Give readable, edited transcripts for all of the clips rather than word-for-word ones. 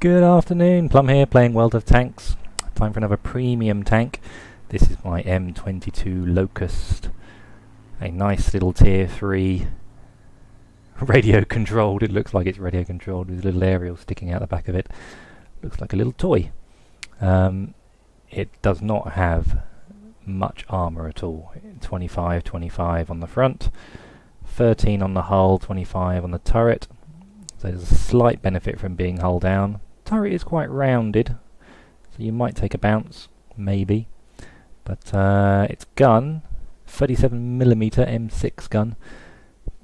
Good afternoon, Plum here, playing World of Tanks. Time for another premium tank. This is my M22 Locust. A nice little tier 3 radio controlled. It looks like it's radio controlled with a little aerial sticking out the back of it. Looks like a little toy. It does not have much armour at all. 25 on the front, 13 on the hull, 25 on the turret. So there's a slight benefit from being hull down. Turret is quite rounded, so you might take a bounce, maybe. But its gun, 37mm M6 gun,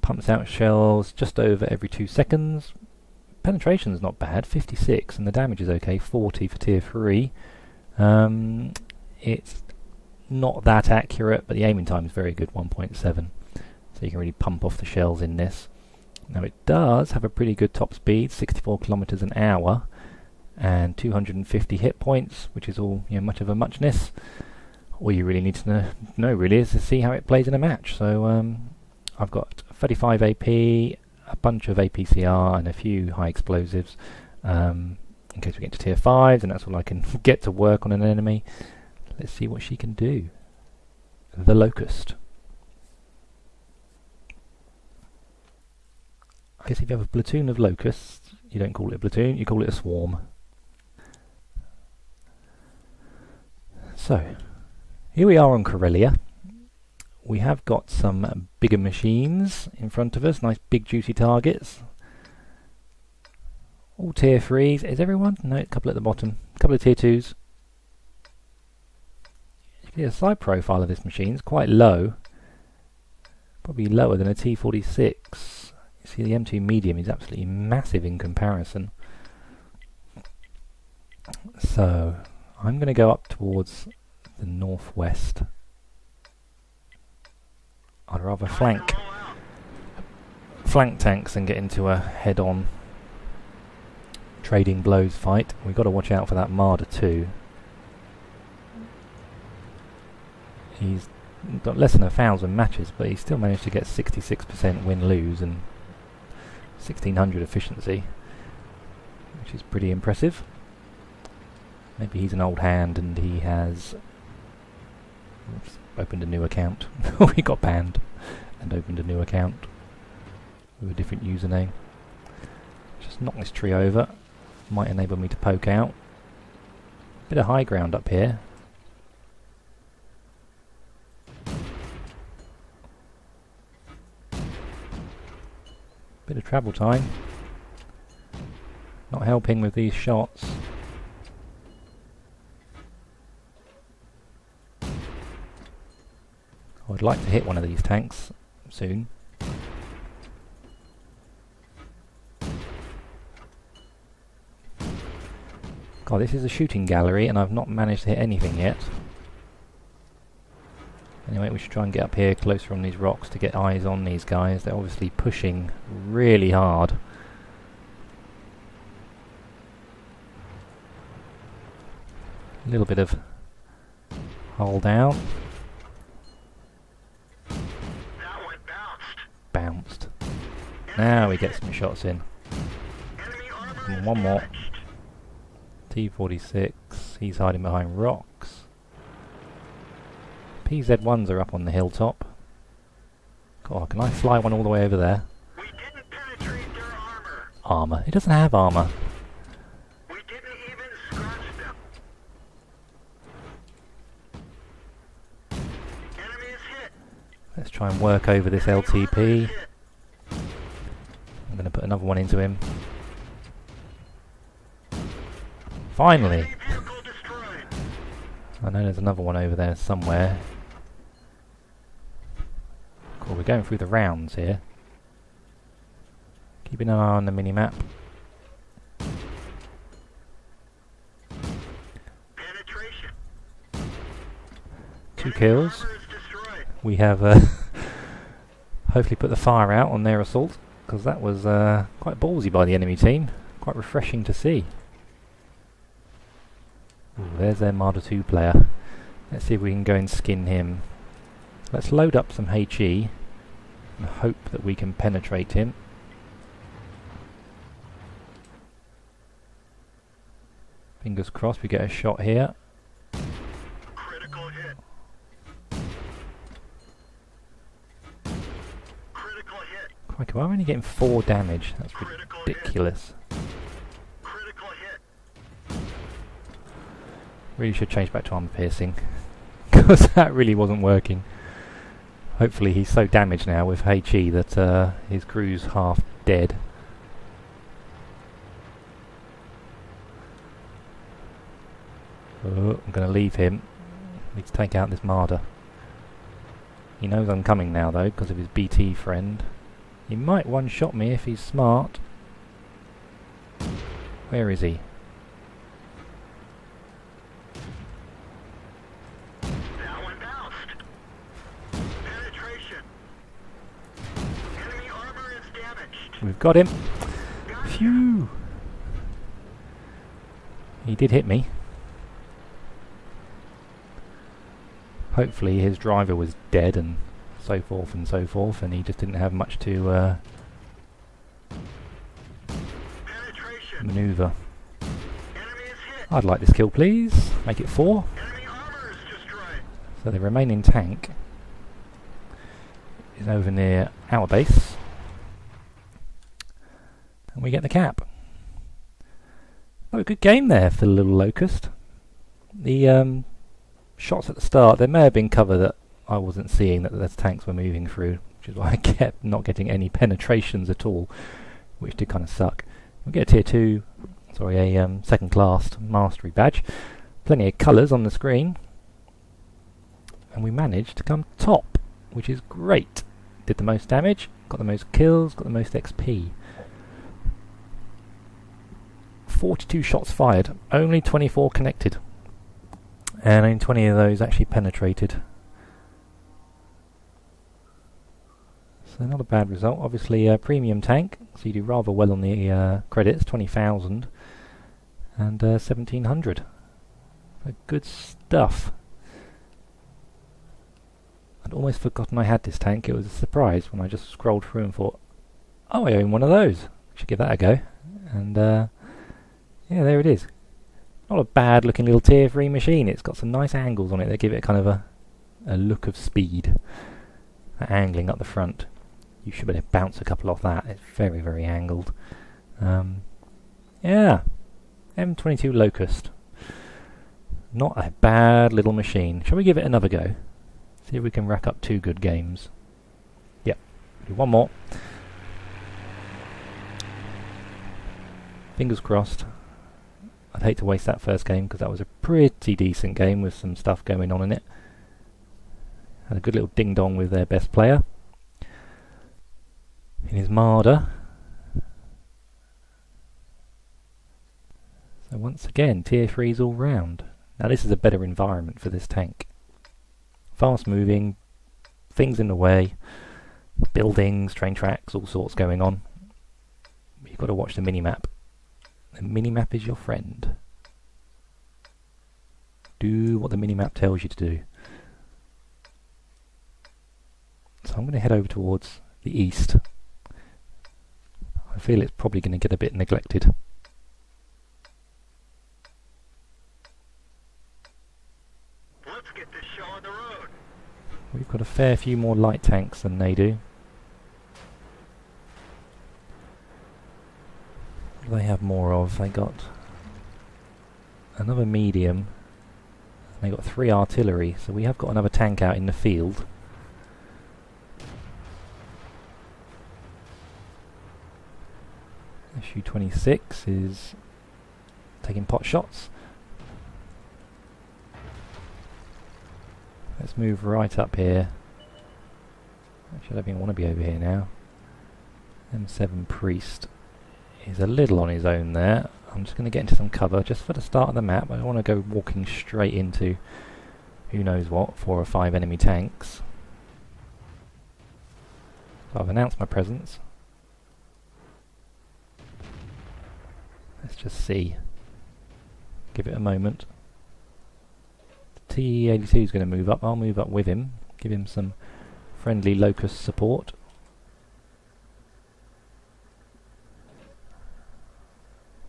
pumps out shells just over every 2 seconds. Penetration's not bad, 56, and the damage is okay, 40 for tier 3. It's not that accurate, but the aiming time is very good, 1.7. So you can really pump off the shells in this. Now it does have a pretty good top speed, 64 kilometers an hour, and 250 hit points, which is all much of a muchness. All you really need to know really is to see how it plays in a match. So I've got 35 AP, a bunch of APCR, and a few high explosives in case we get to tier 5s, and that's all I can get to work on an enemy. Let's see what she can do. The Locust. I guess if you have a platoon of locusts, you don't call it a platoon, you call it a swarm. So, here we are on Corellia. We have got some bigger machines in front of us, nice big juicy targets. All tier 3s. Is everyone? No, a couple at the bottom. A couple of tier 2s. You can see the side profile of this machine is quite low. Probably lower than a T46. See, the M2 medium is absolutely massive in comparison. So I'm going to go up towards the northwest. I'd rather flank tanks than get into a head-on trading blows fight. We've got to watch out for that Marder too. He's got less than 1,000 matches, but he still managed to get 66% win-lose and 1600 efficiency, which is pretty impressive. Maybe he's an old hand and he has opened a new account. He got banned and opened a new account with a different username. Just knock this tree over. Might enable me to poke out. Bit of high ground up here. Bit of travel time. Not helping with these shots. I'd like to hit one of these tanks soon. God, this is a shooting gallery and I've not managed to hit anything yet. Anyway, we should try and get up here closer on these rocks to get eyes on these guys. They're obviously pushing really hard. A little bit of hull down. Bounced. Now we get some shots in. And one more. T46. He's hiding behind rocks. PZ1s are up on the hilltop. God, can I fly one all the way over there? We didn't penetrate their armor. Armor. It doesn't have armor. We didn't even scratch them. Enemy is hit. Let's try and work over this LTP. I'm going to put another one into him. Finally! Vehicle destroyed. I know there's another one over there somewhere. Cool, we're going through the rounds here. Keeping an eye on the mini-map. Penetration. 2 kills. Armor is destroyed. We have hopefully put the fire out on their assault, because that was quite ballsy by the enemy team. Quite refreshing to see. Ooh, there's their Marder 2 player. Let's see if we can go and skin him. Let's load up some HE and hope that we can penetrate him. Fingers crossed we get a shot here. Critical hit. Critical hit. Crikey, why am I only getting 4 damage? That's Critical ridiculous. hit. Critical hit. Really should change back to armor piercing. Because that really wasn't working. Hopefully he's so damaged now with HE that his crew's half dead. Oh, I'm going to leave him. Need to take out this Marder. He knows I'm coming now though because of his BT friend. He might one-shot me if he's smart. Where is he? That one bounced. Penetration. Enemy armor is damaged. We've got him. Got you. Phew! He did hit me. Hopefully his driver was dead and so forth and so forth, and he just didn't have much to Penetration. manoeuvre. Enemy is hit. I'd like this kill, please. Make it 4. Enemy armor is destroyed. So the remaining tank is over near our base. And we get the cap. Oh, a good game there for the little Locust. The shots at the start, there may have been cover that I wasn't seeing that the tanks were moving through, which is why I kept not getting any penetrations at all, which did kind of suck. We get a tier 2, sorry, a second class mastery badge. Plenty of colours on the screen. And we managed to come top, which is great. Did the most damage, got the most kills, got the most XP. 42 shots fired, only 24 connected. And only 20 of those actually penetrated. So not a bad result. Obviously a premium tank, so you do rather well on the credits, 20,000 and 1,700. So good stuff. I'd almost forgotten I had this tank. It was a surprise when I just scrolled through and thought, oh, I own one of those. Should give that a go. And yeah, there it is. Not a bad looking little tier 3 machine. It's got some nice angles on it that give it kind of a look of speed. That angling up the front. You should be able to bounce a couple off that. It's very, very angled. Yeah. M22 Locust. Not a bad little machine. Shall we give it another go? See if we can rack up 2 good games. Yep. Do one more. Fingers crossed. I'd hate to waste that first game because that was a pretty decent game with some stuff going on in it. Had a good little ding-dong with their best player. In his Marder. So once again, tier 3s all round. Now this is a better environment for this tank. Fast moving, things in the way, buildings, train tracks, all sorts going on. But you've got to watch the mini-map. The mini-map is your friend. Do what the mini-map tells you to do. So I'm going to head over towards the east. I feel it's probably going to get a bit neglected. Let's get this show on the road. We've got a fair few more light tanks than they do. What do they have more of? They got another medium. They got 3 artillery, so we have got another tank out in the field. Su-26 is taking pot shots. Let's move right up here. Actually, I don't even want to be over here now. M7 Priest is a little on his own there. I'm just going to get into some cover just for the start of the map. I don't want to go walking straight into who knows what, 4 or 5 enemy tanks. So I've announced my presence. Let's just see. Give it a moment. The T-82 is going to move up. I'll move up with him. Give him some friendly Locust support.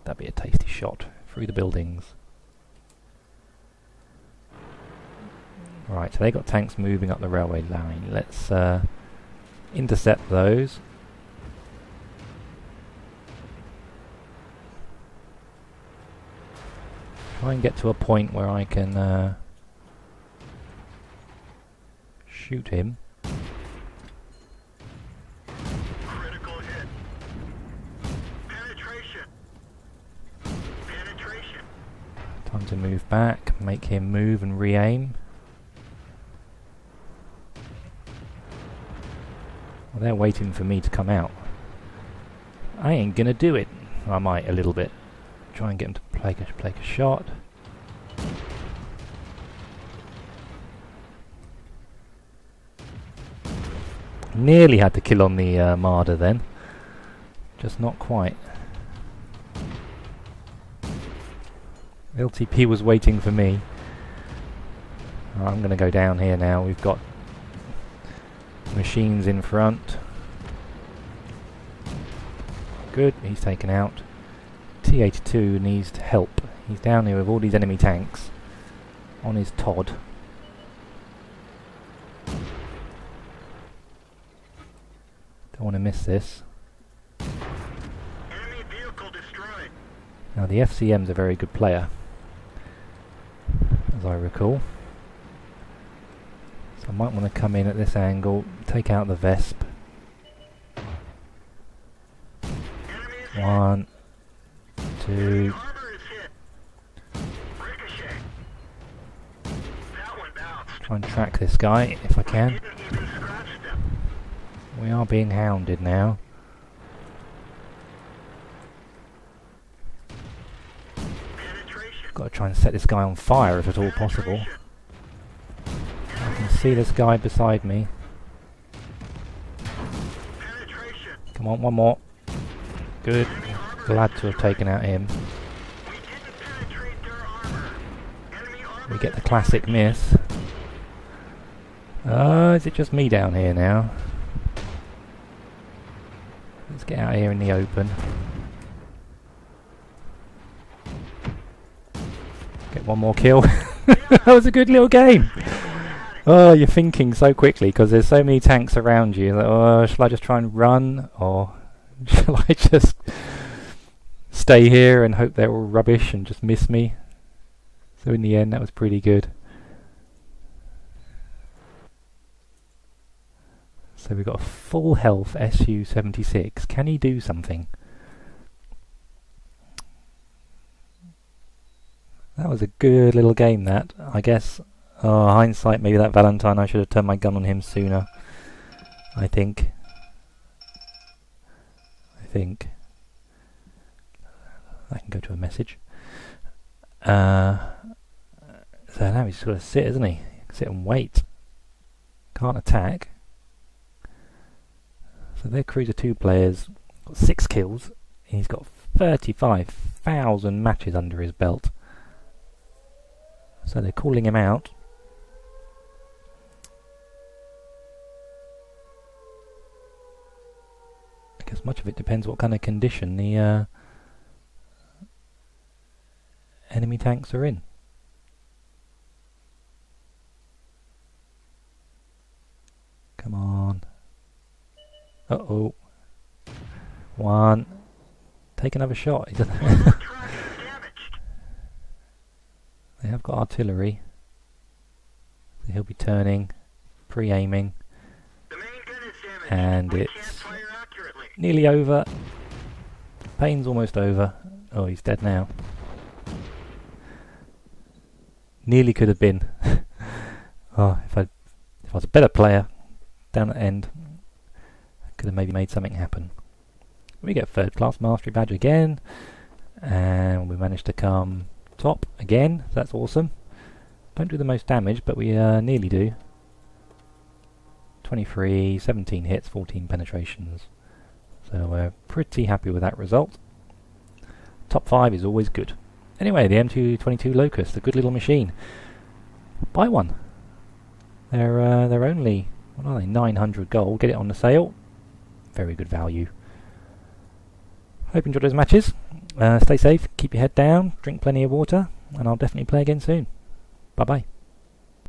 That'd be a tasty shot through the buildings. Right, so they got tanks moving up the railway line. Let's intercept those. Try and get to a point where I can shoot him. Critical hit. Penetration. Penetration. Time to move back, make him move and re-aim. Well, they're waiting for me to come out. I ain't gonna do it. I might a little bit. Try and get him to play a shot. Nearly had the kill on the Marder then. Just not quite. LTP was waiting for me. I'm going to go down here now. We've got machines in front. Good, he's taken out. T-82 needs help. He's down here with all these enemy tanks on his Todd. Don't want to miss this. Enemy vehicle destroyed. Now the FCM's a very good player, as I recall. So I might want to come in at this angle, take out the Vesp. One, two. Armor is hit. Ricochet. That one bounced. Try and track this guy if I can. Didn't even scratch them. We are being hounded now. Penetration. Got to try and set this guy on fire if at all possible. I can see this guy beside me. Penetration. Come on, one more. Good. Glad to have taken out him. We didn't penetrate their armor. Enemy armor. We get the classic miss. Is it just me down here now? Let's get out here in the open. Get one more kill. That was a good little game. Oh, you're thinking so quickly because there's so many tanks around you. Like, oh, shall I just try and run, or shall I just stay here and hope they're all rubbish and just miss me? So in the end, that was pretty good. So we've got a full health Su-76. Can he do something? That was a good little game, that. I guess, hindsight, maybe that Valentine, I should have turned my gun on him sooner. I think. I can go to a message. So now he's just got to sit, isn't he? Sit and wait. Can't attack. So they're Cruiser 2 players, got 6 kills, and he's got 35,000 matches under his belt. So they're calling him out. I guess much of it depends what kind of condition the enemy tanks are in. Come on. Uh-oh. One. Take another shot. He doesn't They have got artillery. So he'll be turning, pre-aiming. The main gun is damaged. And We it's can't fire accurately. nearly over. Pain's almost over. Oh, he's dead now. Nearly could have been. Oh, if I was a better player down at the end, I could have maybe made something happen. We get 3rd class mastery badge again, and we managed to come top again. So that's awesome. Don't do the most damage, but we nearly do. 23, 17 hits, 14 penetrations. So we're pretty happy with that result. Top 5 is always good. Anyway, the M22 Locust, a good little machine. Buy one. They're only, what are they, 900 gold. Get it on the sale. Very good value. Hope you enjoyed those matches. Stay safe, keep your head down, drink plenty of water, and I'll definitely play again soon. Bye bye.